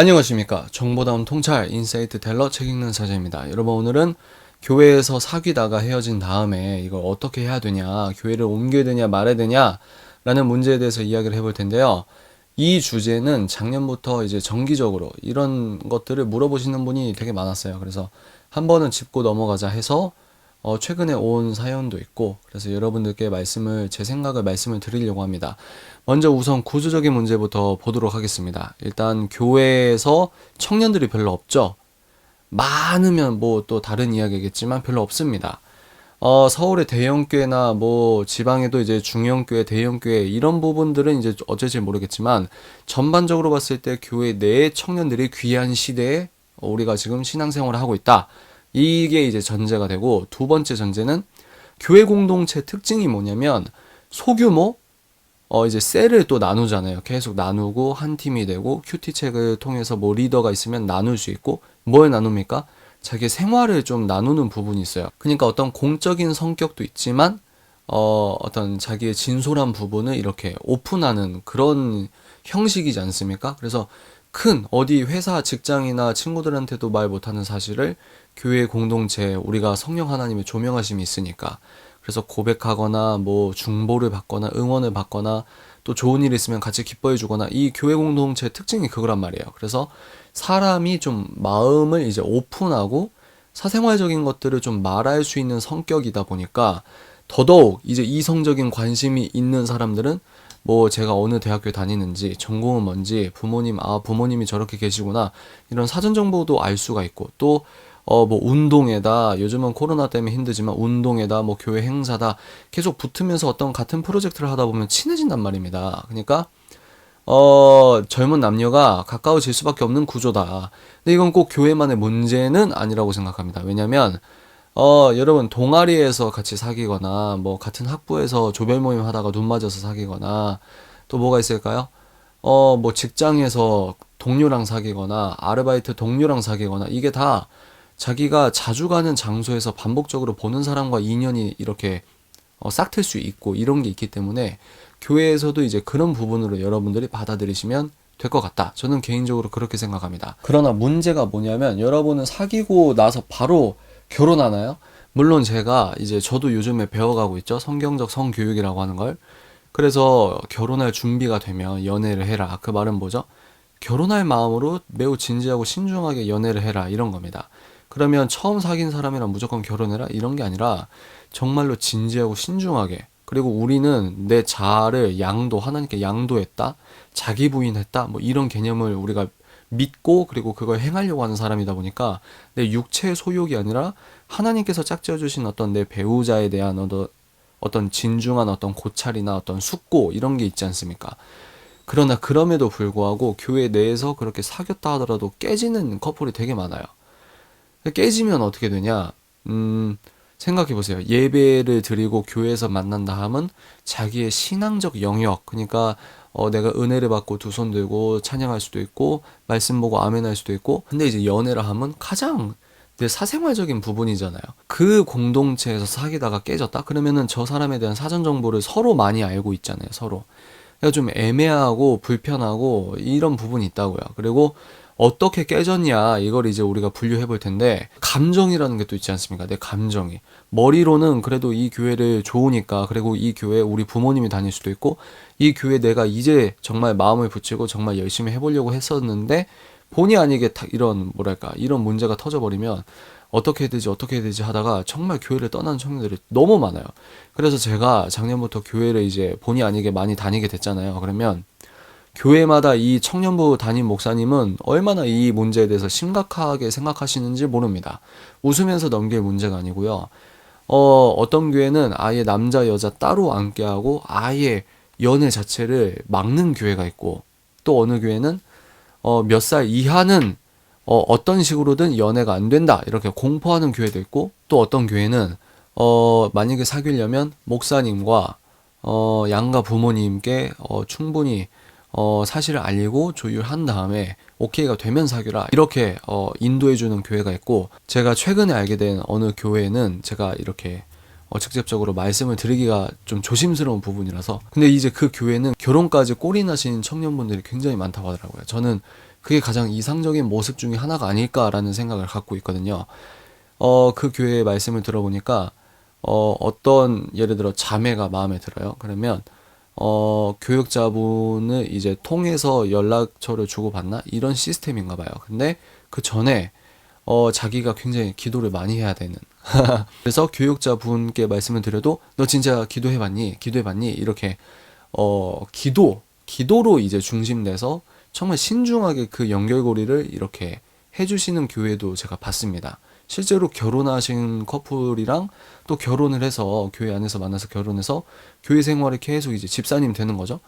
안녕하십니까. 정보다운 통찰 인사이트 텔러 책 읽는 사자입니다. 여러분, 오늘은 교회에서 사귀다가 헤어진 다음에 이걸 어떻게 해야 되냐, 교회를 옮겨야 되냐 말아야 되냐 라는 문제에 대해서 이야기를 해볼 텐데요. 이 주제는 작년부터 이제 정기적으로 이런 것들을 물어보시는 분이 되게 많았어요. 그래서 한 번은 짚고 넘어가자 해서 최근에 온 사연도 있고, 그래서 여러분들께 제 생각을 말씀을 드리려고 합니다. 먼저 우선 구조적인 문제부터 보도록 하겠습니다. 일단 교회에서 청년들이 별로 없죠. 많으면 뭐 또 다른 이야기겠지만 별로 없습니다. 서울의 대형교회나 뭐 지방에도 이제 중형교회, 대형교회 이런 부분들은 이제 어쩔지 모르겠지만, 전반적으로 봤을 때 교회 내 청년들이 귀한 시대에 우리가 지금 신앙생활을 하고 있다. 이게 이제 전제가 되고, 두 번째 전제는 교회 공동체 특징이 뭐냐면 소규모, 이제 셀을 또 나누잖아요. 계속 나누고 한 팀이 되고, 큐티책을 통해서 뭐 리더가 있으면 나눌 수 있고, 뭘 나눕니까? 자기 생활을 좀 나누는 부분이 있어요. 그러니까 어떤 공적인 성격도 있지만, 어떤 자기의 진솔한 부분을 이렇게 오픈하는 그런 형식이지 않습니까? 그래서 큰 어디 회사 직장이나 친구들한테도 말 못하는 사실을 교회 공동체, 우리가 성령 하나님의 조명하심이 있으니까, 그래서 고백하거나 뭐 중보를 받거나 응원을 받거나 또 좋은 일 있으면 같이 기뻐해 주거나, 이 교회 공동체 특징이 그거란 말이에요. 그래서 사람이 좀 마음을 이제 오픈하고 사생활적인 것들을 좀 말할 수 있는 성격이다 보니까, 더더욱 이제 이성적인 관심이 있는 사람들은 뭐 제가 어느 대학교 다니는지, 전공은 뭔지, 부모님이 저렇게 계시구나, 이런 사전 정보도 알 수가 있고, 또 뭐 운동회다, 요즘은 코로나 때문에 힘들지만 운동회다, 뭐 교회 행사다, 계속 붙으면서 어떤 같은 프로젝트를 하다 보면 친해진단 말입니다. 그러니까 젊은 남녀가 가까워질 수밖에 없는 구조다. 근데 이건 꼭 교회만의 문제는 아니라고 생각합니다. 왜냐면 여러분, 동아리에서 같이 사귀거나 뭐 같은 학부에서 조별 모임 하다가 눈 맞아서 사귀거나, 또 뭐가 있을까요? 뭐 직장에서 동료랑 사귀거나 아르바이트 동료랑 사귀거나, 이게 다 자기가 자주 가는 장소에서 반복적으로 보는 사람과 인연이 이렇게 싹틀 수 있고, 이런 게 있기 때문에 교회에서도 이제 그런 부분으로 여러분들이 받아들이시면 될 것 같다. 저는 개인적으로 그렇게 생각합니다. 그러나 문제가 뭐냐면, 여러분은 사귀고 나서 바로 결혼하나요? 물론 저도 요즘에 배워가고 있죠. 성경적 성교육이라고 하는 걸. 그래서 결혼할 준비가 되면 연애를 해라. 그 말은 뭐죠? 결혼할 마음으로 매우 진지하고 신중하게 연애를 해라, 이런 겁니다. 그러면 처음 사귄 사람이랑 무조건 결혼해라, 이런 게 아니라 정말로 진지하고 신중하게, 그리고 우리는 내 자아를 하나님께 양도했다, 자기 부인했다, 뭐 이런 개념을 우리가 믿고, 그리고 그걸 행하려고 하는 사람이다 보니까, 내 육체의 소욕이 아니라 하나님께서 짝지어 주신 어떤 내 배우자에 대한 어떤 진중한 어떤 고찰이나 어떤 숙고, 이런 게 있지 않습니까? 그러나 그럼에도 불구하고 교회 내에서 그렇게 사귀었다 하더라도 깨지는 커플이 되게 많아요. 깨지면 어떻게 되냐? 생각해 보세요. 예배를 드리고 교회에서 만난다 하면 자기의 신앙적 영역, 그러니까 내가 은혜를 받고 두 손 들고 찬양할 수도 있고, 말씀 보고 아멘 할 수도 있고, 근데 이제 연애라 하면 가장 내 사생활적인 부분이잖아요. 그 공동체에서 사귀다가 깨졌다? 그러면은 저 사람에 대한 사전 정보를 서로 많이 알고 있잖아요, 서로. 그러니까 좀 애매하고 불편하고 이런 부분이 있다고요. 그리고 어떻게 깨졌냐, 이걸 이제 우리가 분류해 볼 텐데, 감정이라는 게 또 있지 않습니까? 내 감정이. 머리로는 그래도 이 교회를 좋으니까, 그리고 이 교회 우리 부모님이 다닐 수도 있고, 이 교회 내가 이제 정말 마음을 붙이고 정말 열심히 해보려고 했었는데, 본의 아니게 이런 문제가 터져버리면 어떻게 해야 되지 하다가 정말 교회를 떠나는 청년들이 너무 많아요. 그래서 제가 작년부터 교회를 이제 본의 아니게 많이 다니게 됐잖아요. 그러면 교회마다 이 청년부 담임 목사님은 얼마나 이 문제에 대해서 심각하게 생각하시는지 모릅니다. 웃으면서 넘길 문제가 아니고요. 어떤 교회는 아예 남자 여자 따로 앉게 하고 아예 연애 자체를 막는 교회가 있고, 또 어느 교회는 몇 살 이하는 어떤 식으로든 연애가 안 된다, 이렇게 공포하는 교회도 있고, 또 어떤 교회는 만약에 사귀려면 목사님과 양가 부모님께 충분히 사실을 알리고 조율한 다음에 오케이가 되면 사귀라, 이렇게 인도해주는 교회가 있고, 제가 최근에 알게 된 어느 교회는 제가 이렇게 직접적으로 말씀을 드리기가 좀 조심스러운 부분이라서, 근데 이제 그 교회는 결혼까지 골인하신 청년분들이 굉장히 많다고 하더라고요. 저는 그게 가장 이상적인 모습 중에 하나가 아닐까라는 생각을 갖고 있거든요. 그 교회의 말씀을 들어보니까 어떤 예를 들어 자매가 마음에 들어요. 그러면 교육자분을 이제 통해서 연락처를 주고받나 이런 시스템인가 봐요. 근데 그 전에 자기가 굉장히 기도를 많이 해야 되는. 그래서 교육자분께 말씀을 드려도 너 진짜 기도해봤니? 기도해봤니? 이렇게 기도로 이제 중심돼서 정말 신중하게 그 연결고리를 이렇게 해주시는 교회도 제가 봤습니다. 실제로 결혼하신 커플이랑 또 결혼을 해서 교회 안에서 만나서 결혼해서 교회 생활을 계속 이제 집사님 되는 거죠.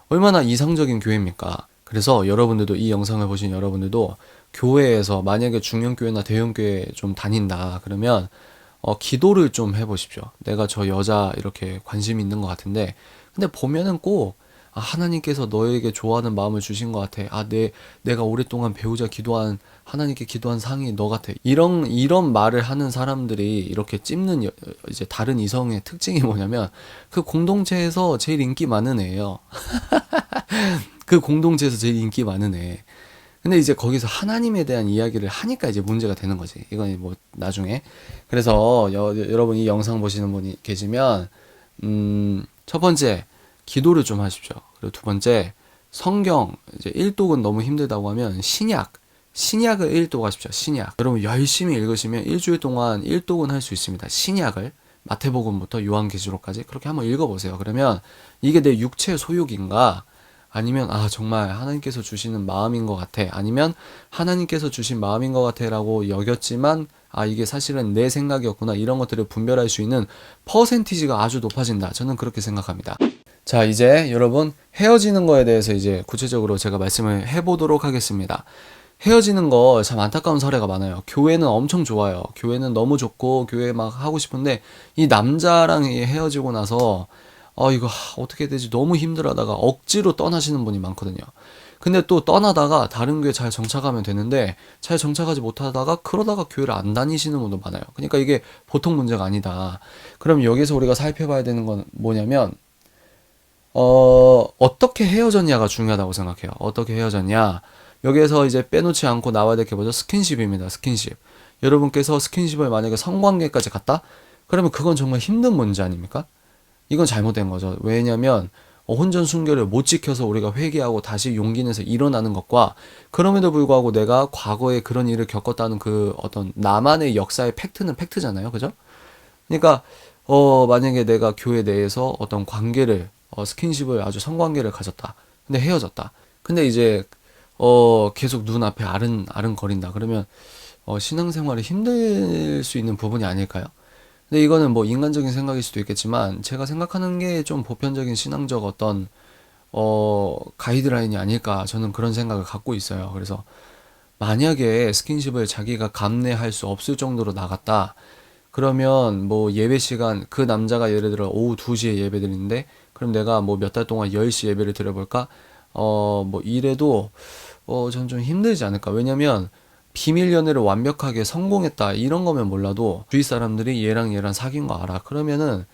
얼마나 이상적인 교회입니까? 그래서 여러분들도 이 영상을 보신 여러분들도 교회에서 만약에 중형교회나 대형교회 좀 다닌다 그러면 기도를 좀 해보십시오. 내가 저 여자 이렇게 관심 있는 것 같은데 근데 보면은 꼭 하나님께서 너에게 좋아하는 마음을 주신 것 같아. 내가 오랫동안 배우자 기도한 하나님께 기도한 상이 너 같아. 이런 말을 하는 사람들이 이렇게 찝는 이제 다른 이성의 특징이 뭐냐면 그 공동체에서 제일 인기 많은 애예요. 그 공동체에서 제일 인기 많은 애. 근데 이제 거기서 하나님에 대한 이야기를 하니까 이제 문제가 되는 거지. 이건 뭐 나중에. 그래서 여러분 이 영상 보시는 분이 계시면 첫 번째 기도를 좀 하십시오. 그리고 두 번째 성경 이제 일독은 너무 힘들다고 하면 신약을 일독하십시오. 신약. 여러분 열심히 읽으시면 일주일 동안 일독은 할 수 있습니다. 신약을 마태복음부터 요한계시록까지 그렇게 한번 읽어보세요. 그러면 이게 내 육체의 소욕인가? 아니면 정말 하나님께서 주시는 마음인 것 같아. 아니면 하나님께서 주신 마음인 것 같아 라고 여겼지만 이게 사실은 내 생각이었구나. 이런 것들을 분별할 수 있는 퍼센티지가 아주 높아진다. 저는 그렇게 생각합니다. 자, 이제 여러분 헤어지는 거에 대해서 이제 구체적으로 제가 말씀을 해보도록 하겠습니다. 헤어지는 거 참 안타까운 사례가 많아요. 교회는 엄청 좋아요. 교회는 너무 좋고 교회 막 하고 싶은데 이 남자랑 헤어지고 나서 이거 어떻게 해야 되지? 너무 힘들어하다가 억지로 떠나시는 분이 많거든요. 근데 또 떠나다가 다른 교회 잘 정착하면 되는데 잘 정착하지 못하다가 그러다가 교회를 안 다니시는 분도 많아요. 그러니까 이게 보통 문제가 아니다. 그럼 여기서 우리가 살펴봐야 되는 건 뭐냐면 어떻게 헤어졌냐가 중요하다고 생각해요. 어떻게 헤어졌냐? 여기에서 이제 빼놓지 않고 나와야 될 게 뭐죠? 스킨십입니다. 스킨십. 여러분께서 스킨십을 만약에 성관계까지 갔다? 그러면 그건 정말 힘든 문제 아닙니까? 이건 잘못된 거죠. 왜냐면 혼전 순결을 못 지켜서 우리가 회개하고 다시 용기 내서 일어나는 것과 그럼에도 불구하고 내가 과거에 그런 일을 겪었다는 그 어떤 나만의 역사의 팩트는 팩트잖아요. 그죠? 그러니까 만약에 내가 교회 내에서 어떤 관계를 스킨십을 아주 성관계를 가졌다. 근데 헤어졌다. 근데 이제 계속 눈앞에 아른거린다. 그러면 신앙생활이 힘들 수 있는 부분이 아닐까요? 근데 이거는 뭐 인간적인 생각일 수도 있겠지만 제가 생각하는 게 좀 보편적인 신앙적 어떤 가이드라인이 아닐까 저는 그런 생각을 갖고 있어요. 그래서 만약에 스킨십을 자기가 감내할 수 없을 정도로 나갔다. 그러면 뭐 예배 시간 그 남자가 예를 들어 오후 2시에 예배 드리는데 그럼 내가 뭐 몇 달 동안 10시 예배를 드려볼까? 뭐 이래도 전 좀 힘들지 않을까. 왜냐면 비밀 연애를 완벽하게 성공했다 이런 거면 몰라도 주위 사람들이 얘랑 사귄 거 알아. 그러면은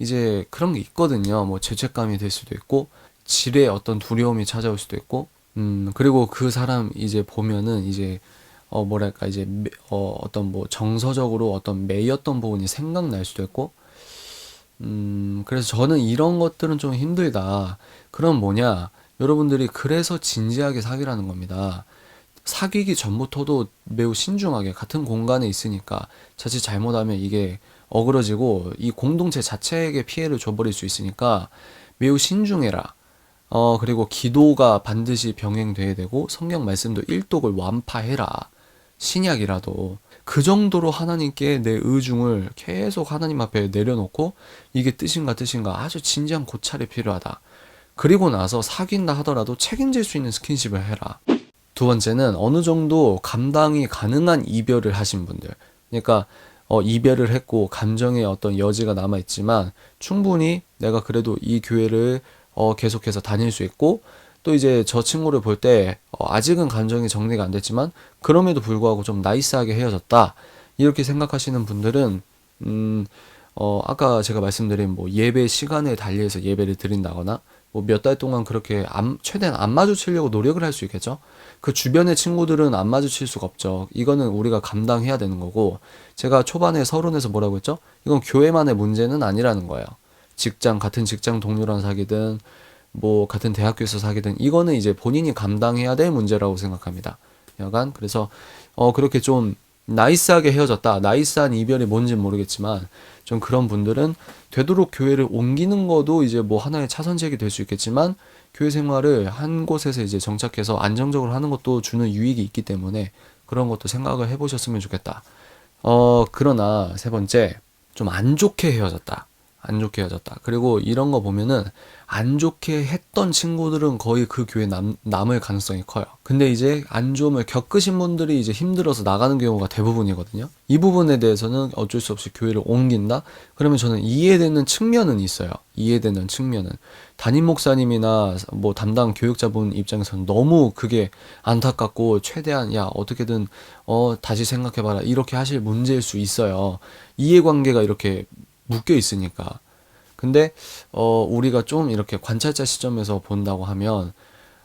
이제 그런 게 있거든요. 뭐 죄책감이 될 수도 있고 질의 어떤 두려움이 찾아올 수도 있고 그리고 그 사람 이제 보면은 이제 뭐랄까 이제 어떤 뭐 정서적으로 어떤 매였던 부분이 생각날 수도 있고 그래서 저는 이런 것들은 좀 힘들다. 그럼 뭐냐? 여러분들이 그래서 진지하게 사귀라는 겁니다. 사귀기 전부터도 매우 신중하게 같은 공간에 있으니까 자칫 잘못하면 이게 어그러지고 이 공동체 자체에게 피해를 줘버릴 수 있으니까 매우 신중해라. 그리고 기도가 반드시 병행돼야 되고 성경 말씀도 일독을 완파해라. 신약이라도 그 정도로 하나님께 내 의중을 계속 하나님 앞에 내려놓고 이게 뜻인가 아주 진지한 고찰이 필요하다. 그리고 나서 사귄다 하더라도 책임질 수 있는 스킨십을 해라. 두 번째는 어느 정도 감당이 가능한 이별을 하신 분들. 그러니까 이별을 했고 감정의 어떤 여지가 남아있지만 충분히 내가 그래도 이 교회를 계속해서 다닐 수 있고 또 이제 저 친구를 볼 때 아직은 감정이 정리가 안 됐지만 그럼에도 불구하고 좀 나이스하게 헤어졌다. 이렇게 생각하시는 분들은 아까 제가 말씀드린 뭐 예배 시간에 달리해서 예배를 드린다거나 뭐 몇 달 동안 그렇게 최대한 안 마주치려고 노력을 할 수 있겠죠. 그 주변의 친구들은 안 마주칠 수가 없죠. 이거는 우리가 감당해야 되는 거고, 제가 초반에 서론에서 뭐라고 했죠? 이건 교회만의 문제는 아니라는 거예요. 같은 직장 동료랑 사귀든 뭐 같은 대학교에서 사귀든 이거는 이제 본인이 감당해야 될 문제라고 생각합니다. 여간 그래서 그렇게 좀 나이스하게 헤어졌다. 나이스한 이별이 뭔지는 모르겠지만 좀 그런 분들은 되도록 교회를 옮기는 것도 이제 뭐 하나의 차선책이 될 수 있겠지만, 교회 생활을 한 곳에서 이제 정착해서 안정적으로 하는 것도 주는 유익이 있기 때문에 그런 것도 생각을 해보셨으면 좋겠다. 그러나 세 번째, 좀 안 좋게 헤어졌다. 안 좋게 헤어졌다. 그리고 이런 거 보면은 안 좋게 했던 친구들은 거의 그 교회에 남을 가능성이 커요. 근데 이제 안 좋음을 겪으신 분들이 이제 힘들어서 나가는 경우가 대부분이거든요. 이 부분에 대해서는 어쩔 수 없이 교회를 옮긴다? 그러면 저는 이해되는 측면은 있어요. 이해되는 측면은. 담임 목사님이나 뭐 담당 교육자분 입장에서는 너무 그게 안타깝고 최대한 야 어떻게든 다시 생각해봐라 이렇게 하실 문제일 수 있어요. 이해관계가 이렇게 묶여 있으니까. 근데 우리가 좀 이렇게 관찰자 시점에서 본다고 하면,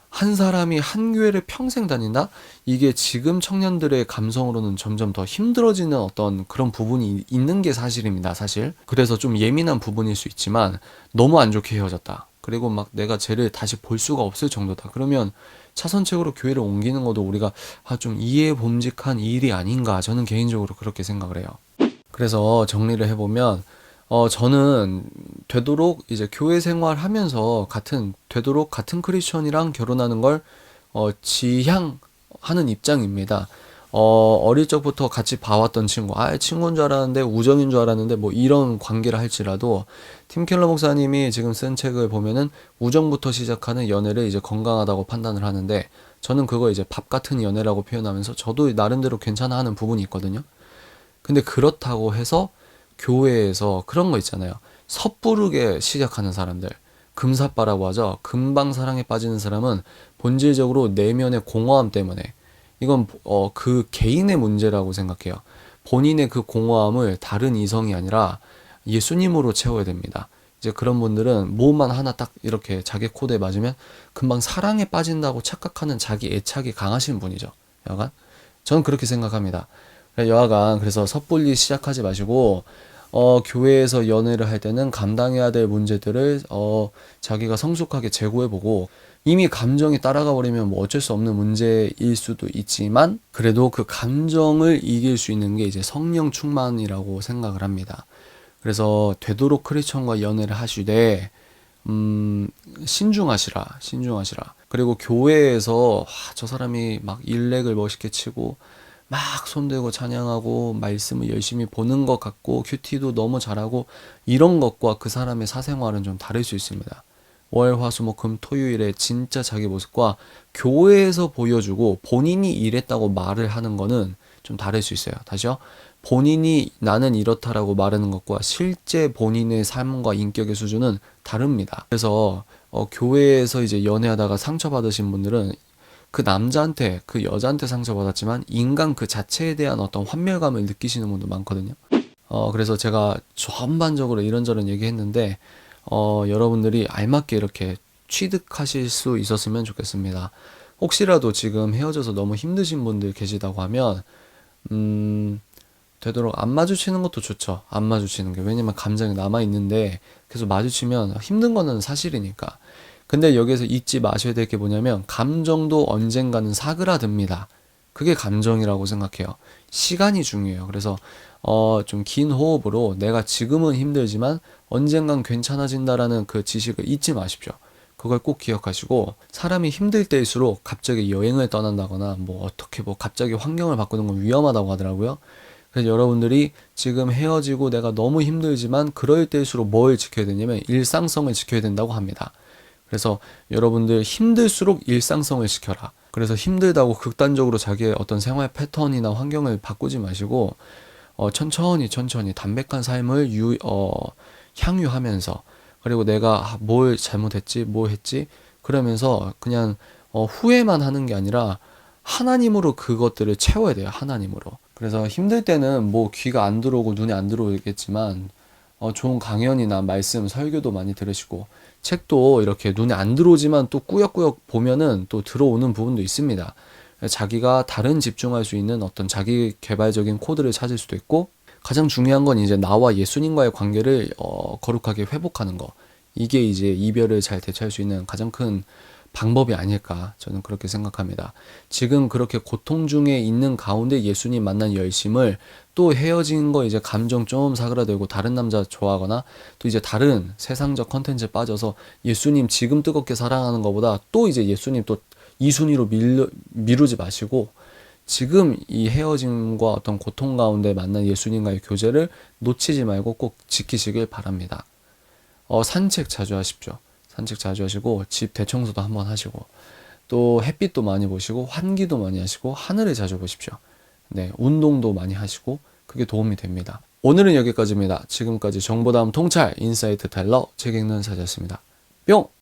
한 사람이 한 교회를 평생 다닌다? 이게 지금 청년들의 감성으로는 점점 더 힘들어지는 어떤 그런 부분이 있는 게 사실입니다, 사실. 그래서 좀 예민한 부분일 수 있지만 너무 안 좋게 헤어졌다. 그리고 막 내가 쟤를 다시 볼 수가 없을 정도다. 그러면 차선책으로 교회를 옮기는 것도 우리가 좀 이해봄직한 일이 아닌가, 저는 개인적으로 그렇게 생각을 해요. 그래서 정리를 해보면 저는 되도록 이제 교회 생활하면서 되도록 같은 크리스천이랑 결혼하는 걸 지향하는 입장입니다. 어릴 적부터 같이 봐왔던 친구, 친구인 줄 알았는데 우정인 줄 알았는데 뭐 이런 관계를 할지라도, 팀 켈러 목사님이 지금 쓴 책을 보면은 우정부터 시작하는 연애를 이제 건강하다고 판단을 하는데, 저는 그거 이제 밥 같은 연애라고 표현하면서 저도 나름대로 괜찮아 하는 부분이 있거든요. 근데 그렇다고 해서 교회에서 그런 거 있잖아요. 섣부르게 시작하는 사람들. 금사빠라고 하죠. 금방 사랑에 빠지는 사람은 본질적으로 내면의 공허함 때문에, 이건 그 개인의 문제라고 생각해요. 본인의 그 공허함을 다른 이성이 아니라 예수님으로 채워야 됩니다. 이제 그런 분들은 뭐만 하나 딱 이렇게 자기 코드에 맞으면 금방 사랑에 빠진다고 착각하는 자기 애착이 강하신 분이죠. 여하간 저는 그렇게 생각합니다. 여하간 그래서 섣불리 시작하지 마시고, 교회에서 연애를 할 때는 감당해야 될 문제들을 자기가 성숙하게 재고해보고, 이미 감정이 따라가 버리면 뭐 어쩔 수 없는 문제일 수도 있지만, 그래도 그 감정을 이길 수 있는 게 이제 성령 충만이라고 생각을 합니다. 그래서 되도록 크리스천과 연애를 하시되 신중하시라. 그리고 교회에서 저 사람이 막 일렉을 멋있게 치고 막 손들고 찬양하고 말씀을 열심히 보는 것 같고 큐티도 너무 잘하고, 이런 것과 그 사람의 사생활은 좀 다를 수 있습니다. 월, 화, 수, 목, 금, 토요일에 진짜 자기 모습과 교회에서 보여주고 본인이 이랬다고 말을 하는 거는 좀 다를 수 있어요. 다시요. 본인이 나는 이렇다라고 말하는 것과 실제 본인의 삶과 인격의 수준은 다릅니다. 그래서 교회에서 이제 연애하다가 상처받으신 분들은 그 남자한테, 그 여자한테 상처받았지만 인간 그 자체에 대한 어떤 환멸감을 느끼시는 분도 많거든요. 그래서 제가 전반적으로 이런저런 얘기했는데 여러분들이 알맞게 이렇게 취득하실 수 있었으면 좋겠습니다. 혹시라도 지금 헤어져서 너무 힘드신 분들 계시다고 하면 되도록 안 마주치는 것도 좋죠. 안 마주치는 게. 왜냐면 감정이 남아있는데 계속 마주치면 힘든 거는 사실이니까. 근데 여기서 잊지 마셔야 될 게 뭐냐면, 감정도 언젠가는 사그라듭니다. 그게 감정이라고 생각해요. 시간이 중요해요. 그래서 좀 긴 호흡으로 내가 지금은 힘들지만 언젠간 괜찮아진다라는 그 지식을 잊지 마십시오. 그걸 꼭 기억하시고, 사람이 힘들 때일수록 갑자기 여행을 떠난다거나 어떻게 갑자기 환경을 바꾸는 건 위험하다고 하더라고요. 그래서 여러분들이 지금 헤어지고 내가 너무 힘들지만 그럴 때일수록 뭘 지켜야 되냐면 일상성을 지켜야 된다고 합니다. 그래서 여러분들 힘들수록 일상성을 지켜라. 그래서 힘들다고 극단적으로 자기의 어떤 생활 패턴이나 환경을 바꾸지 마시고 천천히 담백한 삶을 향유하면서, 그리고 내가 뭘 잘못했지 뭐 했지 그러면서 그냥 후회만 하는 게 아니라 하나님으로 그것들을 채워야 돼요. 하나님으로. 그래서 힘들 때는 귀가 안 들어오고 눈이 안 들어오겠지만 좋은 강연이나 말씀, 설교도 많이 들으시고, 책도 이렇게 눈에 안 들어오지만 또 꾸역꾸역 보면은 또 들어오는 부분도 있습니다. 자기가 다른 집중할 수 있는 어떤 자기 개발적인 코드를 찾을 수도 있고, 가장 중요한 건 이제 나와 예수님과의 관계를 거룩하게 회복하는 거. 이게 이제 이별을 잘 대처할 수 있는 가장 큰 방법이 아닐까, 저는 그렇게 생각합니다. 지금 그렇게 고통 중에 있는 가운데 예수님 만난 열심을 또 헤어진 거 이제 감정 좀 사그라들고 다른 남자 좋아하거나 또 이제 다른 세상적 컨텐츠에 빠져서 예수님 지금 뜨겁게 사랑하는 것보다 또 이제 예수님 또 이순위로 미루지 마시고, 지금 이 헤어짐과 어떤 고통 가운데 만난 예수님과의 교제를 놓치지 말고 꼭 지키시길 바랍니다. 산책 자주 하십시오. 산책 자주 하시고 집 대청소도 한번 하시고 또 햇빛도 많이 보시고 환기도 많이 하시고 하늘을 자주 보십시오. 네, 운동도 많이 하시고 그게 도움이 됩니다. 오늘은 여기까지입니다. 지금까지 정보다움 통찰 인사이트 텔러 책 읽는 사자였습니다. 뿅!